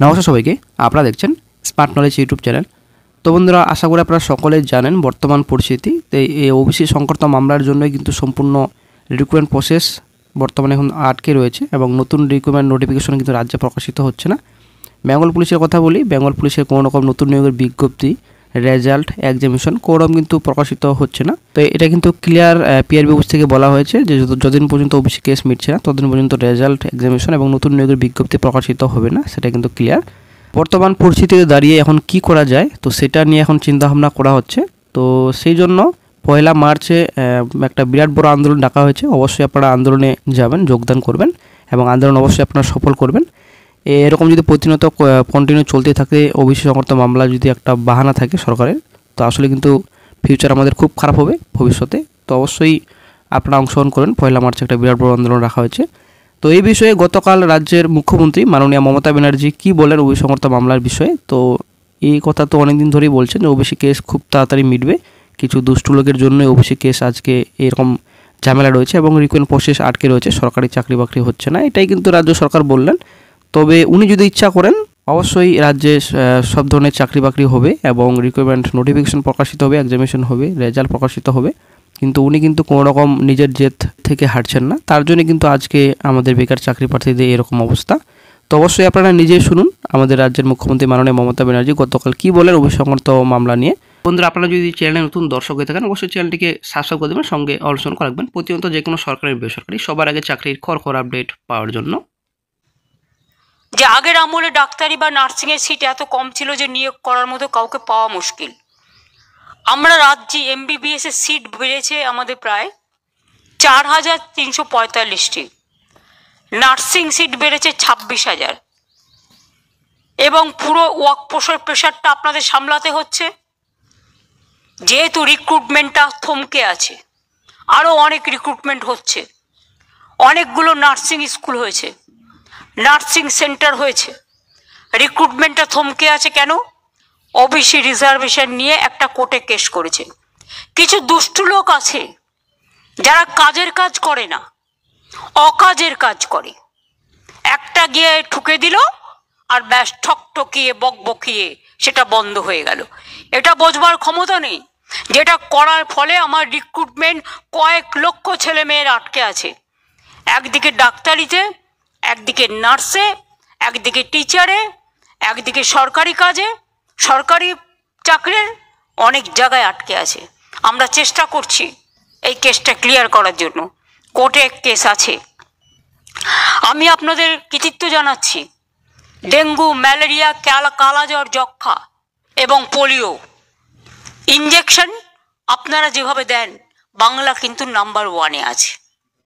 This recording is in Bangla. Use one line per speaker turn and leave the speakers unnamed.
নমস্কার সবাইকে, আপনারা দেখছেন স্মার্ট নলেজ ইউটিউব চ্যানেল। তো বন্ধুরা, আশা করি আপনারা সকলে জানেন বর্তমান পরিস্থিতি। তো এই ওবিসি সংকট মামলার জন্যই কিন্তু সম্পূর্ণ রিক্রুটমেন্ট প্রসেস বর্তমানে এখন আটকে রয়েছে এবং নতুন রিক্রুটমেন্ট নোটিফিকেশন কিন্তু রাজ্যে প্রকাশিত হচ্ছে না। বেঙ্গল পুলিশের কথা বলি, বেঙ্গল পুলিশের কোনো রকম নতুন নিয়োগের বিজ্ঞপ্তি, রেজাল্ট, এক্সামিনেশন কোনো রকম কিন্তু প্রকাশিত হচ্ছে না। তো এটা কিন্তু ক্লিয়ার পিআরবি অফিস থেকে বলা হয়েছে যে যতদিন পর্যন্ত ওবিসি কেস মিটছে না ততদিন পর্যন্ত রেজাল্ট, এক্সামিনেশন এবং নতুন নিয়োগের বিজ্ঞপ্তি প্রকাশিত হবে না, সেটা কিন্তু ক্লিয়ার। বর্তমান পরিস্থিতিতে দাঁড়িয়ে এখন কি করা যায়, তো সেটা নিয়ে এখন চিন্তাভাবনা করা হচ্ছে। তো সেই জন্য 1 মার্চে একটা বিরাট বড় আন্দোলন ডাকা হয়েছে। অবশ্যই আপনারা আন্দোলনে যাবেন, যোগদান করবেন এবং আন্দোলন অবশ্যই আপনারা সফল করবেন। এরকম যদি প্রতিনিয়ত কন্টিনিউ চলতে থাকে, ওবিসি সংক্রান্ত মামলা যদি একটা বাহানা থাকে সরকারের, তো আসলে কিন্তু ফিউচার আমাদের খুব খারাপ হবে ভবিষ্যতে। তো অবশ্যই আপনারা অংশগ্রহণ করেন। 1 মার্চে একটা বিরাট বড় আন্দোলন রাখা হয়েছে। তো এই বিষয়ে গতকাল রাজ্যের মুখ্যমন্ত্রী মাননীয় মমতা ব্যানার্জি কী বলেন ওবিসি সংক্রান্ত মামলার বিষয়ে, তো এই কথা তো অনেকদিন ধরেই বলছেন যে ওবিসি কেস খুব তাড়াতাড়ি মিটবে। কিছু দুষ্টু লোকের জন্য ওবিসি কেস আজকে এরকম ঝামেলা রয়েছে এবং রিক্রুটমেন্ট প্রসেস আটকে রয়েছে, সরকারি চাকরি বাকরি হচ্ছে না, এটাই কিন্তু রাজ্য সরকার বললেন। তবে উনি যদি ইচ্ছা করেন অবশ্যই রাজ্যে সব ধরনের চাকরি বাকরি হবে এবং রিক্রুটমেন্ট নোটিফিকেশন প্রকাশিত হবে, এক্সামিনেশন হবে, রেজাল্ট প্রকাশিত হবে। কিন্তু উনি কিন্তু কোনো রকম নিজের জেদ থেকে হাঁটছেন না, তার জন্য কিন্তু আজকে আমাদের বেকার চাকরি প্রার্থীদের এরকম অবস্থা। তো অবশ্যই আপনারা নিজেই শুনুন আমাদের রাজ্যের মুখ্যমন্ত্রী মাননীয় মমতা ব্যানার্জি গতকাল কী বলেন ওবিসি সংক্রান্ত মামলা নিয়ে। বন্ধুরা, আপনারা যদি চ্যানেলে নতুন দর্শক হয়ে থাকেন অবশ্যই চ্যানেলটিকে সাবস্ক্রাইব করে দেবেন, সঙ্গে অল করে রাখবেন প্রতিনিয়ত যে কোনো সরকারি বেসরকারি সবার আগে চাকরির খড় আপডেট পাওয়ার জন্য।
যে আগের আমলে ডাক্তারি বা নার্সিংয়ের সিট এত কম ছিল যে নিয়োগ করার মতো কাউকে পাওয়া মুশকিল। আমরা রাজ্যে এমবিবিএস এর সিট বেড়েছে আমাদের প্রায় 4,345টি, নার্সিং সিট বেড়েছে 26,000 এবং পুরো ওয়ার্কফোর্সের প্রেশারটা আপনাদের সামলাতে হচ্ছে। যেহেতু রিক্রুটমেন্টটা থমকে আছে, আরও অনেক রিক্রুটমেন্ট হচ্ছে, অনেকগুলো নার্সিং স্কুল হয়েছে, নার্সিং সেন্টার হয়েছে, রিক্রুটমেন্টটা থমকে আছে কেন? ওবিসি রিজার্ভেশন নিয়ে একটা কোর্টে কেস করেছে। কিছু দুষ্টু লোক আছে যারা কাজের কাজ করে না, অকাজের কাজ করে। একটা গিয়ে ঠুকে দিল আর ব্যাস ঠকঠকিয়ে বকবকিয়ে সেটা বন্ধ হয়ে গেল। এটা বোঝবার ক্ষমতা নেই যেটা করার ফলে আমার রিক্রুটমেন্ট কয়েক লক্ষ ছেলে মেয়ের আটকে আছে, একদিকে ডাক্তারিতে, একদিকে নার্সে, একদিকে টিচারে, একদিকে সরকারি কাজে, সরকারি চাকরির অনেক জায়গায় আটকে আছে। আমরা চেষ্টা করছি এই কেসটা ক্লিয়ার করার জন্য, কোর্টে কেস আছে। আমি আপনাদের কৃতিত্ব জানাচ্ছি। ডেঙ্গু, ম্যালেরিয়া, কালাজ্বর, যক্ষা এবং পোলিও ইঞ্জেকশন আপনারা যেভাবে দেন, বাংলা কিন্তু নাম্বার 1-এ আছে।